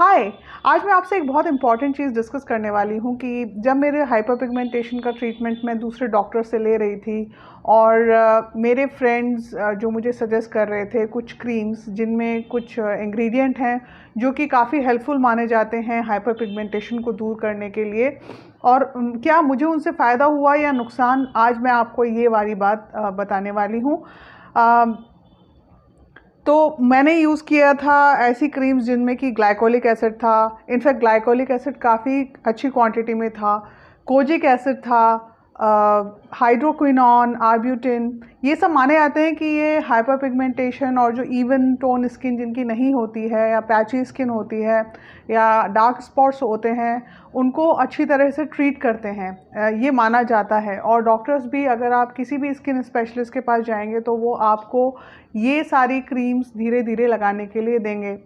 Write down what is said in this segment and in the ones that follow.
हाय। आज मैं आपसे एक बहुत इंपॉर्टेंट चीज़ डिस्कस करने वाली हूँ कि जब मेरे हाइपर पिगमेंटेशन का ट्रीटमेंट मैं दूसरे डॉक्टर से ले रही थी और मेरे फ्रेंड्स जो मुझे सजेस्ट कर रहे थे कुछ क्रीम्स जिनमें कुछ इंग्रेडिएंट हैं जो कि काफ़ी हेल्पफुल माने जाते हैं हाइपर पिगमेंटेशन को दूर करने के लिए, और क्या मुझे उनसे फ़ायदा हुआ या नुकसान, आज मैं आपको ये वाली बात बताने वाली हूँ। तो मैंने यूज़ किया था ऐसी क्रीम्स जिनमें कि ग्लाइकोलिक एसिड था। इनफैक्ट ग्लाइकोलिक एसिड काफ़ी अच्छी क्वांटिटी में था, कोजिक एसिड था, हाइड्रोक्विनॉन, आर्ब्यूटिन। ये सब माने जाते हैं कि ये हाइपर पिगमेंटेशन और जो इवन टोन स्किन जिनकी नहीं होती है या पैची स्किन होती है या डार्क स्पॉट्स होते हैं उनको अच्छी तरह से ट्रीट करते हैं, ये माना जाता है। और डॉक्टर्स भी, अगर आप किसी भी स्किन स्पेशलिस्ट के पास जाएंगे तो वो आपको ये सारी क्रीम्स धीरे धीरे लगाने के लिए देंगे,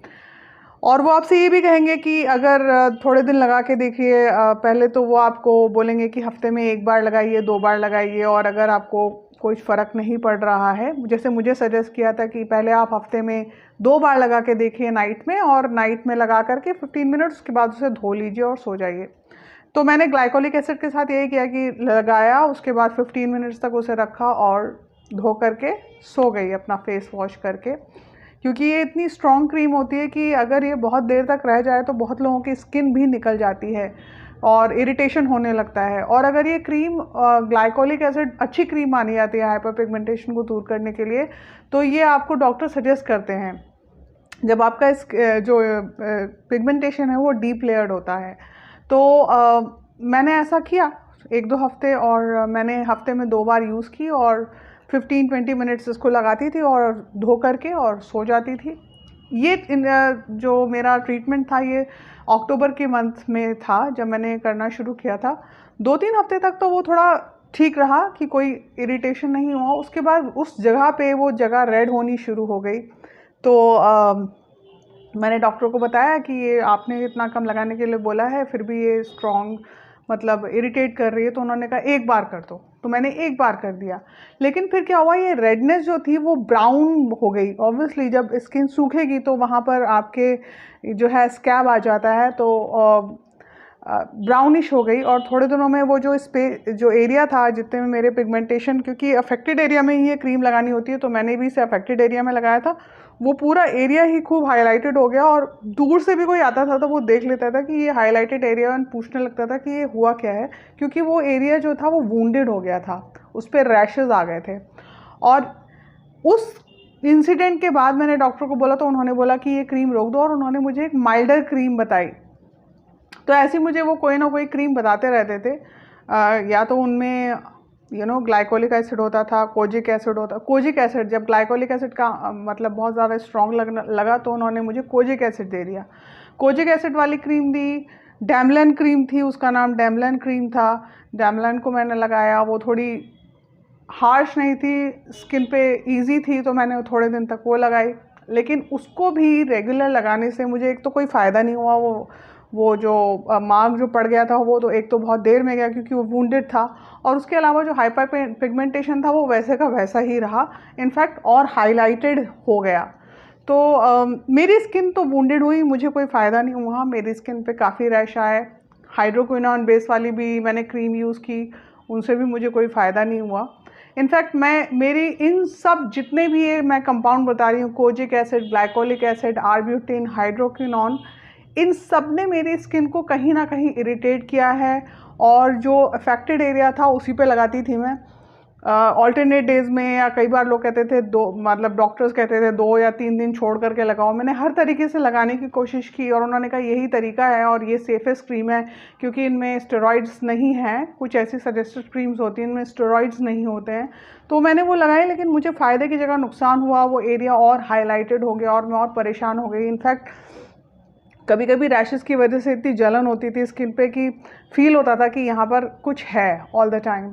और वो आपसे ये भी कहेंगे कि अगर थोड़े दिन लगा के देखिए। पहले तो वो आपको बोलेंगे कि हफ्ते में 1 बार लगाइए, 2 बार लगाइए, और अगर आपको कोई फ़र्क नहीं पड़ रहा है, जैसे मुझे सजेस्ट किया था कि पहले आप हफ्ते में 2 बार लगा के देखिए नाइट में, और नाइट में लगा करके 15 मिनट उसके बाद उसे धो लीजिए और सो जाइए। तो मैंने ग्लाइकोलिक एसिड के साथ यही किया कि लगाया, उसके बाद 15 मिनट्स तक उसे रखा और धो करके सो गई अपना फेस वॉश करके, क्योंकि ये इतनी स्ट्रॉन्ग क्रीम होती है कि अगर ये बहुत देर तक रह जाए तो बहुत लोगों की स्किन भी निकल जाती है और इरिटेशन होने लगता है। और अगर ये क्रीम ग्लाइकोलिक एसिड अच्छी क्रीम मानी जाती है हाइपर पिगमेंटेशन को दूर करने के लिए, तो ये आपको डॉक्टर सजेस्ट करते हैं जब आपका जो पिगमेंटेशन है वो डीप लेयर्ड होता है। तो मैंने ऐसा किया 1-2 हफ्ते, और मैंने हफ्ते में 2 बार यूज़ की और 15-20 मिनट्स इसको लगाती थी और धो करके और सो जाती थी। ये जो मेरा ट्रीटमेंट था ये अक्टूबर के मंथ में था जब मैंने करना शुरू किया था। 2-3 हफ्ते तक तो वो थोड़ा ठीक रहा कि कोई इरिटेशन नहीं हुआ। उसके बाद उस जगह पे वो जगह रेड होनी शुरू हो गई। तो मैंने डॉक्टर को बताया कि ये आपने इतना कम लगाने के लिए बोला है, फिर भी ये स्ट्रॉन्ग मतलब इरिटेट कर रही है। तो उन्होंने कहा 1 बार कर दो, तो मैंने 1 बार कर दिया। लेकिन फिर क्या हुआ, ये रेडनेस जो थी वो ब्राउन हो गई। ऑब्वियसली जब स्किन सूखेगी तो वहाँ पर आपके जो है स्कैब आ जाता है, तो ब्राउनिश हो गई। और थोड़े दिनों में वो जो एरिया था जितने में मेरे पिगमेंटेशन, क्योंकि अफेक्टेड एरिया में ही ये क्रीम लगानी होती है, तो मैंने भी इसे अफेक्टेड एरिया में लगाया था, वो पूरा एरिया ही खूब हाईलाइटेड हो गया। और दूर से भी कोई आता था तो वो देख लेता था कि ये हाईलाइटेड एरिया, और पूछने लगता था कि ये हुआ क्या है, क्योंकि वो एरिया जो था वो वुंडेड हो गया था, उस पर रैशेज़ आ गए थे। और उस इंसिडेंट के बाद मैंने डॉक्टर को बोला तो उन्होंने बोला कि ये क्रीम रोक दो, और उन्होंने मुझे एक माइल्डर क्रीम बताई। तो ऐसे मुझे वो कोई ना कोई क्रीम बताते रहते थे। या तो उनमें ग्लाइकोलिक एसिड होता था, कोजिक एसिड होता। कोजिक एसिड, जब ग्लाइकोलिक एसिड का मतलब बहुत ज़्यादा स्ट्रॉन्ग लगा तो उन्होंने मुझे कोजिक एसिड दे दिया। कोजिक एसिड वाली क्रीम दी। डैमलन क्रीम थी, उसका नाम डैमलन क्रीम था। डैमलन को मैंने लगाया, वो थोड़ी हार्श नहीं थी, स्किन पे इजी थी, तो मैंने थोड़े दिन तक वो लगाई। लेकिन उसको भी रेगुलर लगाने से मुझे एक तो कोई फ़ायदा नहीं हुआ। वो जो मार्क जो पड़ गया था वो तो एक तो बहुत देर में गया क्योंकि वो वुंडेड था, और उसके अलावा जो हाइपर पिगमेंटेशन था वो वैसे का वैसा ही रहा, इनफैक्ट और हाईलाइटेड हो गया। तो मेरी स्किन तो वुंडेड हुई, मुझे कोई फ़ायदा नहीं हुआ। मेरी स्किन पे काफ़ी रैश आए। हाइड्रोक्विनॉन बेस वाली भी मैंने क्रीम यूज़ की, उनसे भी मुझे कोई फ़ायदा नहीं हुआ। इनफैक्ट मेरी इन सब जितने भी ये मैं कंपाउंड बता रही हूँ, kojic acid, glycolic acid, arbutin, hydroquinone, इन सब ने मेरी स्किन को कहीं ना कहीं इरिटेट किया है। और जो अफेक्टेड एरिया था उसी पे लगाती थी मैं ऑल्टरनेट डेज में, या कई बार लोग कहते थे मतलब डॉक्टर्स कहते थे 2 या 3 दिन छोड़ करके लगाओ। मैंने हर तरीके से लगाने की कोशिश की और उन्होंने कहा यही तरीका है और ये सेफेस्ट क्रीम है, क्योंकि इनमें स्टेरॉइड्स नहीं हैं। कुछ ऐसी सजेस्टेड क्रीम्स होती हैं इनमें स्टेरॉइड्स नहीं होते हैं। तो मैंने वो लगाई, लेकिन मुझे फ़ायदे की जगह नुकसान हुआ। वो एरिया और हाईलाइटेड हो गया और मैं और परेशान हो गई। इनफैक्ट कभी कभी रैशेस की वजह से इतनी जलन होती थी स्किन पे कि फील होता था कि यहाँ पर कुछ है ऑल द टाइम।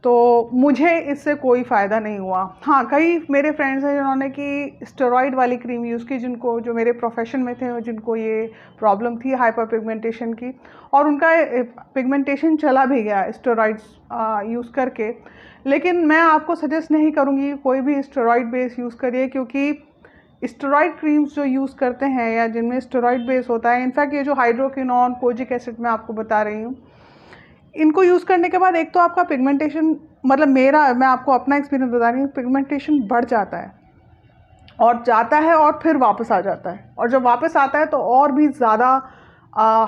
तो मुझे इससे कोई फ़ायदा नहीं हुआ। हाँ, कई मेरे फ्रेंड्स हैं जिन्होंने कि स्टेरॉइड वाली क्रीम यूज़ की, जिनको जो मेरे प्रोफेशन में थे, जिनको ये प्रॉब्लम थी हाइपर पिगमेंटेशन की, और उनका पिगमेंटेशन चला भी गया स्टेरॉइड्स यूज़ करके। लेकिन मैं आपको सजेस्ट नहीं करूँगी कोई भी स्टेरॉइड बेस यूज़ करिए, क्योंकि स्टेरॉइड क्रीम्स जो यूज़ करते हैं या जिनमें स्टेरॉइड बेस होता है, इनफैक्ट ये जो हाइड्रोक्विनोन, कोजिक एसिड मैं आपको बता रही हूँ, इनको यूज़ करने के बाद एक तो आपका पिगमेंटेशन, मतलब मैं आपको अपना एक्सपीरियंस बता रही हूँ, पिगमेंटेशन बढ़ जाता है और जाता है और फिर वापस आ जाता है, और जब वापस आता है तो और भी ज़्यादा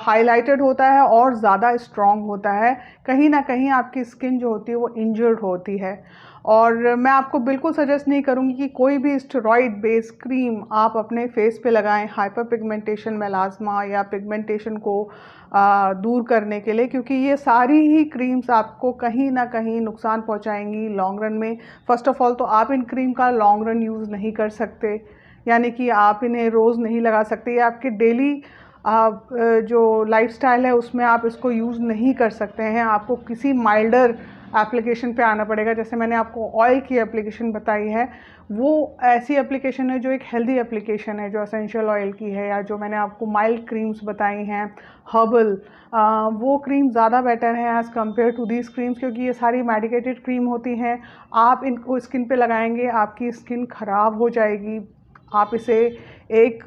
हाइलाइटेड होता है और ज़्यादा स्ट्रॉन्ग होता है। कहीं ना कहीं आपकी स्किन जो होती है वो इंजर्ड होती है। और मैं आपको बिल्कुल सजेस्ट नहीं करूँगी कि कोई भी स्टेरॉइड बेस क्रीम आप अपने फेस पे लगाएं हाइपर पिगमेंटेशन, मेलास्मा या पिगमेंटेशन को दूर करने के लिए, क्योंकि ये सारी ही क्रीम्स आपको कहीं ना कहीं नुकसान पहुंचाएंगी लॉन्ग रन में। फ़र्स्ट ऑफ़ ऑल तो आप इन क्रीम का लॉन्ग रन यूज़ नहीं कर सकते, यानी कि आप इन्हें रोज़ नहीं लगा सकते, या आपके डेली जो लाइफस्टाइल है उसमें आप इसको यूज़ नहीं कर सकते हैं। आपको किसी माइल्डर एप्लीकेशन पे आना पड़ेगा। जैसे मैंने आपको ऑयल की एप्लीकेशन बताई है, वो ऐसी एप्लीकेशन है जो एक हेल्दी एप्लीकेशन है, जो एसेंशियल ऑयल की है, या जो मैंने आपको माइल्ड क्रीम्स बताई हैं हर्बल, वो क्रीम ज़्यादा बेटर है as compare to these creams, क्योंकि ये सारी मेडिकेटेड क्रीम होती हैं। आप इनको स्किन पे लगाएंगे, आपकी स्किन ख़राब हो जाएगी। आप इसे एक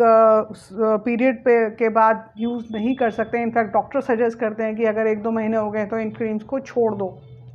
पीरियड पे के बाद यूज़ नहीं कर सकते। इनफैक्ट डॉक्टर सजेस्ट करते हैं कि अगर 1-2 महीने हो गए तो इन क्रीम्स को छोड़ दो,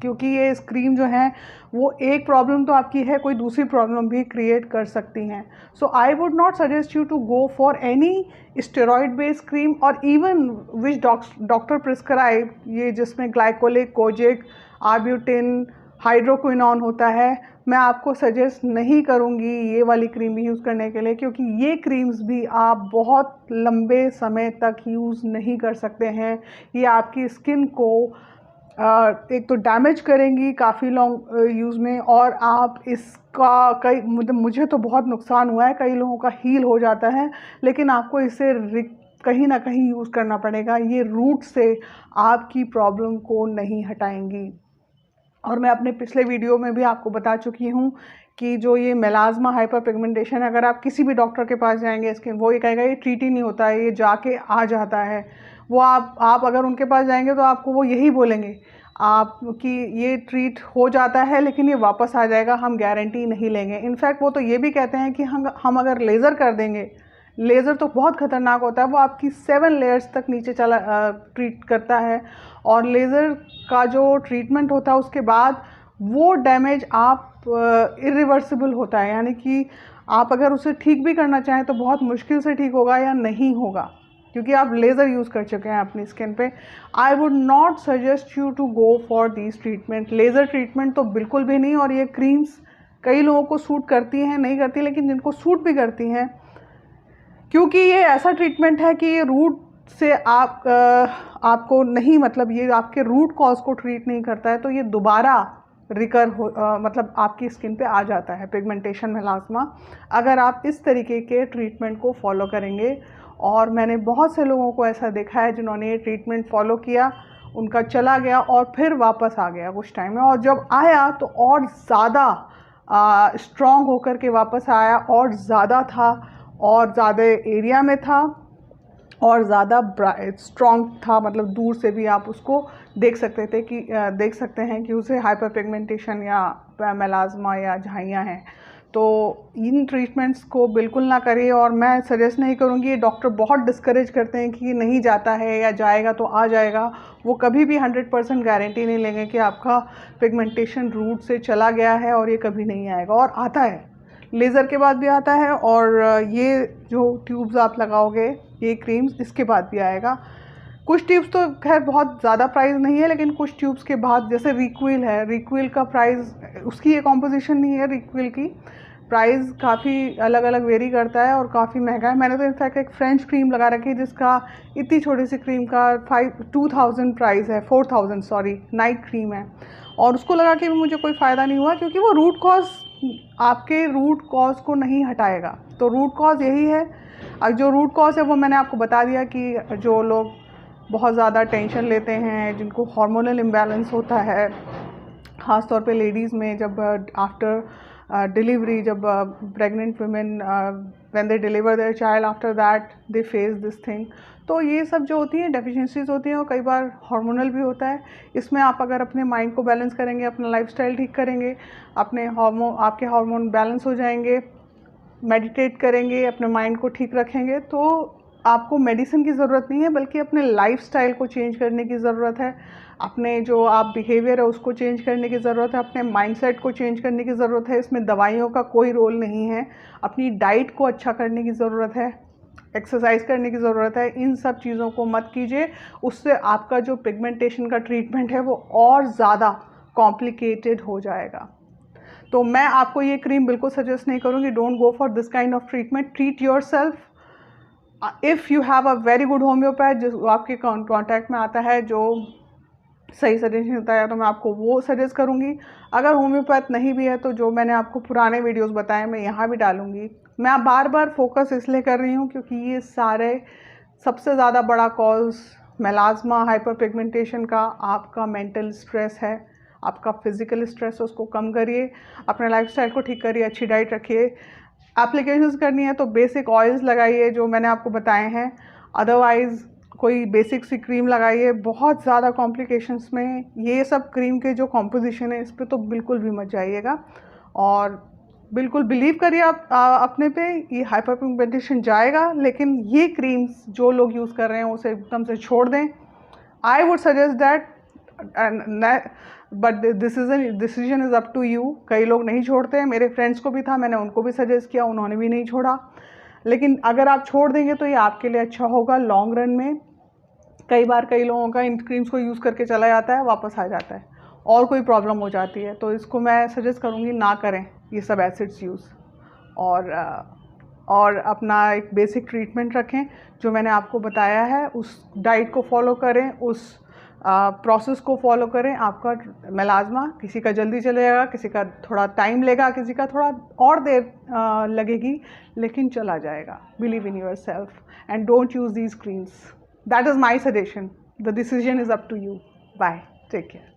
क्योंकि ये क्रीम जो है वो एक प्रॉब्लम तो आपकी है, कोई दूसरी प्रॉब्लम भी क्रिएट कर सकती हैं। So I would not suggest you to go for any steroid based cream, और इवन विच डॉक्टर प्रिस्क्राइब, ये जिसमें ग्लाइकोलिक, कोजिक, आर्ब्यूटिन, हाइड्रोक्विनोन होता है, मैं आपको सजेस्ट नहीं करूँगी ये वाली क्रीम यूज़ करने के लिए, क्योंकि ये क्रीम्स भी आप बहुत लंबे समय तक यूज़ नहीं कर सकते हैं। ये आपकी स्किन को एक तो डैमेज करेंगी काफ़ी लॉन्ग यूज़ में, और आप इसका मुझे तो बहुत नुकसान हुआ है, कई लोगों का हील हो जाता है, लेकिन आपको इसे कहीं ना कहीं यूज़ करना पड़ेगा। ये रूट से आपकी प्रॉब्लम को नहीं हटाएंगी। और मैं अपने पिछले वीडियो में भी आपको बता चुकी हूँ कि जो ये मेलास्मा हाइपर पिगमेंटेशन, अगर आप किसी भी डॉक्टर के पास जाएंगे स्किन, वो ये कहेगा ये ट्रीट ही नहीं होता है, ये जाके आ जाता है। वो आप अगर उनके पास जाएंगे तो आपको वो यही बोलेंगे आप कि ये ट्रीट हो जाता है लेकिन ये वापस आ जाएगा, हम गारंटी नहीं लेंगे। इनफैक्ट वो तो ये भी कहते हैं कि हम अगर लेज़र कर देंगे, लेज़र तो बहुत ख़तरनाक होता है, वो आपकी 7 लेयर्स तक नीचे ट्रीट करता है, और लेज़र का जो ट्रीटमेंट होता है उसके बाद वो डैमेज आप इरिवर्सिबल होता है, यानी कि आप अगर उसे ठीक भी करना चाहें तो बहुत मुश्किल से ठीक होगा या नहीं होगा, क्योंकि आप लेज़र यूज़ कर चुके हैं अपनी स्किन पे। I would not suggest you to go for this treatment, laser treatment तो बिल्कुल भी नहीं। और ये क्रीम्स कई लोगों को सूट करती हैं, नहीं करती, लेकिन जिनको सूट भी करती हैं, क्योंकि ये ऐसा ट्रीटमेंट है कि ये रूट से आपको नहीं, मतलब ये आपके रूट कॉज को ट्रीट नहीं करता है, तो ये दोबारा मतलब आपकी स्किन पे आ जाता है पिगमेंटेशन, मेलास्मा, अगर आप इस तरीके के ट्रीटमेंट को फॉलो करेंगे। और मैंने बहुत से लोगों को ऐसा देखा है जिन्होंने ये ट्रीटमेंट फॉलो किया, उनका चला गया और फिर वापस आ गया कुछ टाइम में, और जब आया तो और ज़्यादा स्ट्रॉन्ग होकर के वापस आया, और ज़्यादा था, और ज़्यादा एरिया में था, और ज़्यादा स्ट्रॉन्ग था, मतलब दूर से भी आप उसको देख सकते हैं कि उसे हाइपर पिगमेंटेशन या मेलास्मा या झाइयाँ हैं। तो इन ट्रीटमेंट्स को बिल्कुल ना करिए, और मैं सजेस्ट नहीं करूँगी। ये डॉक्टर बहुत डिस्करेज करते हैं कि नहीं जाता है या जाएगा तो आ जाएगा, वो कभी भी 100% गारंटी नहीं लेंगे कि आपका पिगमेंटेशन रूट से चला गया है और ये कभी नहीं आएगा, और आता है, लेज़र के बाद भी आता है, और ये जो ट्यूब्स आप लगाओगे, ये क्रीम्स, इसके बाद भी आएगा। कुछ ट्यूब्स तो खैर बहुत ज़्यादा प्राइस नहीं है, लेकिन कुछ ट्यूब्स के बाद, जैसे रिक्विल है, रिक्विल का प्राइस, उसकी ये कॉम्पोजिशन नहीं है, रिक्विल की प्राइस काफ़ी अलग अलग वेरी करता है और काफ़ी महंगा है। मैंने तो इनफैक्ट एक फ्रेंच क्रीम लगा रखी है जिसका इतनी छोटी सी क्रीम का 2000 प्राइस है, 4000 सॉरी, नाइट क्रीम है, और उसको लगा के भी मुझे कोई फ़ायदा नहीं हुआ, क्योंकि वो रूट कॉज, आपके रूट कॉज को नहीं हटाएगा। तो रूट कॉज यही है, और जो रूट कॉज है वो मैंने आपको बता दिया कि जो लोग बहुत ज़्यादा टेंशन लेते हैं, जिनको हार्मोनल इम्बैलेंस होता है, ख़ास तौर पे लेडीज़ में, जब आफ्टर डिलीवरी, जब pregnant women when they deliver their child, after that they face this thing, तो ये सब जो होती हैं डेफिशिएंसीज होती हैं, और कई बार हार्मोनल भी होता है। इसमें आप अगर अपने माइंड को बैलेंस करेंगे, अपना लाइफस्टाइल ठीक करेंगे, आपके हार्मोन बैलेंस हो जाएंगे, मेडिटेट करेंगे, अपने माइंड को ठीक रखेंगे, तो आपको मेडिसिन की ज़रूरत नहीं है, बल्कि अपने लाइफ़स्टाइल को चेंज करने की ज़रूरत है। अपने जो आप बिहेवियर है उसको चेंज करने की ज़रूरत है, अपने माइंडसेट को चेंज करने की ज़रूरत है। इसमें दवाइयों का कोई रोल नहीं है। अपनी डाइट को अच्छा करने की ज़रूरत है, एक्सरसाइज करने की ज़रूरत है। इन सब चीज़ों को मत कीजिए, उससे आपका जो पिगमेंटेशन का ट्रीटमेंट है वो और ज़्यादा कॉम्प्लिकेटेड हो जाएगा। तो मैं आपको ये क्रीम बिल्कुल सजेस्ट नहीं करूँगी। Don't go for this kind of treatment, treat your self. If you have a very good homeopath जो आपके कॉन्टैक्ट में आता है, जो सही सजेशन देता है, तो मैं आपको वो सजेस्ट करूँगी। अगर होम्योपैथ नहीं भी है तो जो मैंने आपको पुराने वीडियोस बताए मैं यहाँ भी डालूँगी। मैं बार बार फोकस इसलिए कर रही हूँ क्योंकि ये सारे सबसे ज़्यादा बड़ा कॉज मेलास्मा, हाइपर पिगमेंटेशन का आपका मेंटल स्ट्रेस है। आपका फिज़िकल स्ट्रेस है, उसको कम करिए, अपने लाइफस्टाइल को ठीक करिए, अच्छी डाइट रखिए। एप्लीकेशंस करनी है तो बेसिक ऑयल्स लगाइए जो मैंने आपको बताए हैं, अदरवाइज़ कोई बेसिक सी क्रीम लगाइए। बहुत ज़्यादा कॉम्प्लिकेशंस में ये सब क्रीम के जो कॉम्पोजिशन है इस पर तो बिल्कुल भी मत जाइएगा, और बिल्कुल बिलीव करिए आप अपने पे, ये हाइपर पिगमेंटेशन जाएगा। लेकिन ये क्रीम्स जो लोग यूज़ कर रहे हैं उसे एकदम से छोड़ दें। I would suggest that, but decision is up to you. कई लोग नहीं छोड़ते हैं, मेरे फ्रेंड्स को भी था, मैंने उनको भी सजेस्ट किया, उन्होंने भी नहीं छोड़ा। लेकिन अगर आप छोड़ देंगे तो ये आपके लिए अच्छा होगा लॉन्ग रन में। कई बार कई लोगों का इन क्रीम्स को यूज़ करके चला जाता है, वापस आ जाता है और कोई प्रॉब्लम हो जाती है। तो इसको मैं सजेस्ट करूँगी ना करें ये सब एसिड्स यूज़, और अपना एक बेसिक ट्रीटमेंट रखें जो मैंने आपको बताया है, उस डाइट को फॉलो करें, उस प्रोसेस को फॉलो करें। आपका मेलास्मा किसी का जल्दी चलेगा, किसी का थोड़ा टाइम लेगा, किसी का थोड़ा और देर लगेगी, लेकिन चला जाएगा। Believe in your self and don't use these creams. That is my suggestion. The decision is up to you. Bye. Take care.